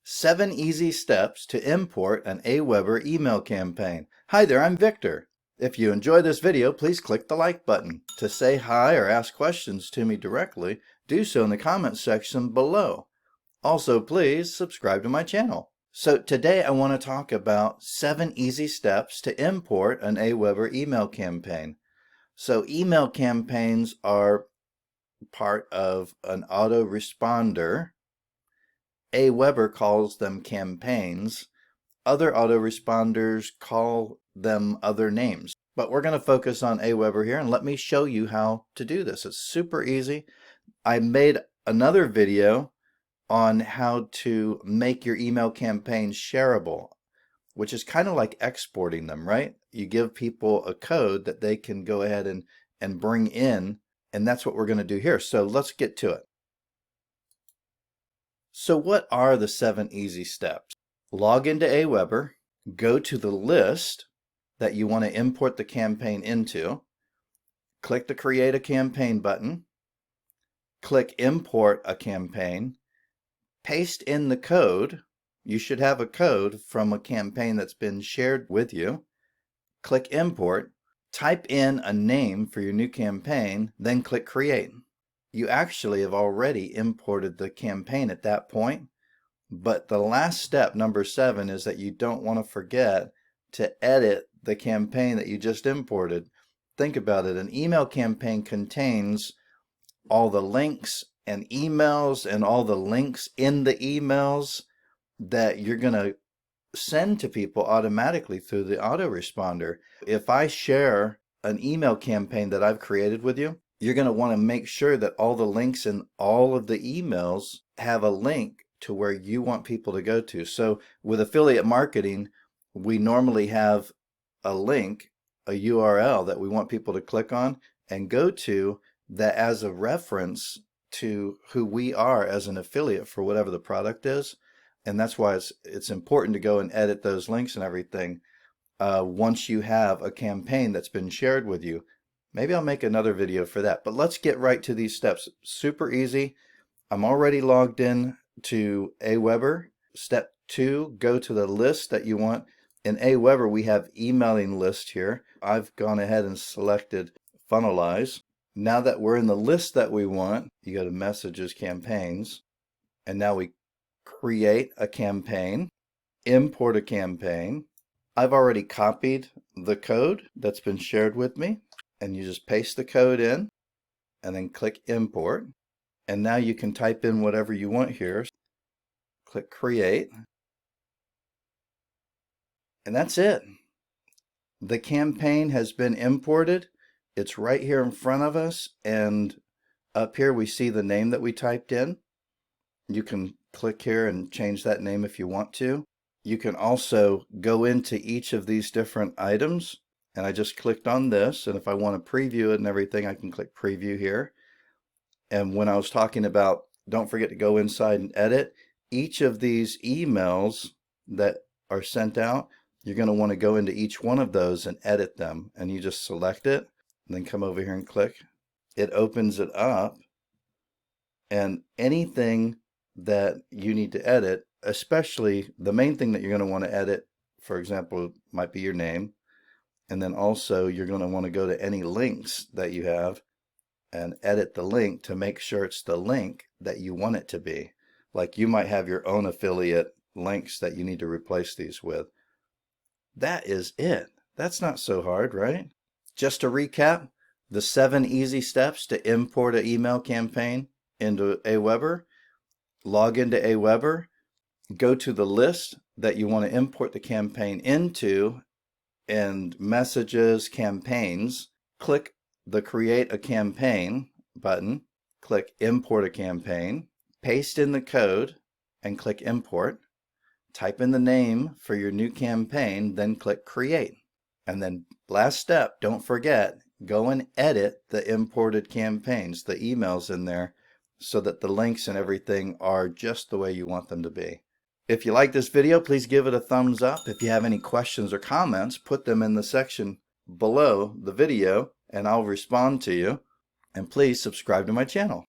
7 easy steps to import an Aweber email campaign. Hi there, I'm Victor. If you enjoy this video, please click the like button. To say hi or ask questions to me directly, do so in the comments section below. Also, please subscribe to my channel. So today I want to talk about 7 easy steps to import an Aweber email campaign. So email campaigns are part of an autoresponder. Aweber calls them campaigns. Other autoresponders call them other names. But we're going to focus on Aweber here, and let me show you how to do this. It's super easy. I made another video on how to make your email campaigns shareable, which is kind of like exporting them, right? You give people a code that they can go ahead and bring in, and that's what we're going to do here. So let's get to it. So what are the 7 easy steps? Log into Aweber, go to the list that you want to import the campaign into, click the Create a Campaign button, click Import a Campaign, paste in the code. You should have a code from a campaign that's been shared with you. Click Import, type in a name for your new campaign, then click Create. You actually have already imported the campaign at that point, but the last step, number 7, is that you don't want to forget to edit the campaign that you just imported. Think about it. An email campaign contains all the links and emails and all the links in the emails that you're going to send to people automatically through the autoresponder. If I share an email campaign that I've created with you, you're going to want to make sure that all the links in all of the emails have a link to where you want people to go to. So with affiliate marketing, we normally have a link, a URL that we want people to click on and go to, that as a reference to who we are as an affiliate for whatever the product is. And that's why it's important to go and edit those links and everything once you have a campaign that's been shared with you. Maybe I'll make another video for that, but let's get right to these steps. Super easy. I'm already logged in to Aweber. Step 2, go to the list that you want. In Aweber, we have emailing list here. I've gone ahead and selected Funnelize. Now that we're in the list that we want, you go to Messages, Campaigns, and now we create a campaign, import a campaign. I've already copied the code that's been shared with me, and you just paste the code in and then click Import. And now you can type in whatever you want here. Click Create. And that's it. The campaign has been imported. It's right here in front of us, and up here we see the name that we typed in. You can click here and change that name if you want to. You can also go into each of these different items, and I just clicked on this, and if I want to preview it and everything, I can click Preview here. And when I was talking about don't forget to go inside and edit, each of these emails that are sent out, you're going to want to go into each one of those and edit them, and you just select it and then come over here and click. It opens it up, and anything that you need to edit, especially the main thing that you're going to want to edit, for example, might be your name, and then also you're going to want to go to any links that you have and edit the link to make sure it's the link that you want it to be. Like you might have your own affiliate links that you need to replace these with. That is it. That's not so hard, right? Just to recap, the 7 easy steps to import an email campaign into Aweber. Log into Aweber, go to the list that you want to import the campaign into, and Messages, Campaigns, click the Create a Campaign button, click Import a Campaign, paste in the code and click Import, type in the name for your new campaign, then click Create. And then last step, don't forget, go and edit the imported campaigns, the emails in there, so that the links and everything are just the way you want them to be. If you like this video, please give it a thumbs up. If you have any questions or comments, put them in the section below the video and I'll respond to you. And please subscribe to my channel.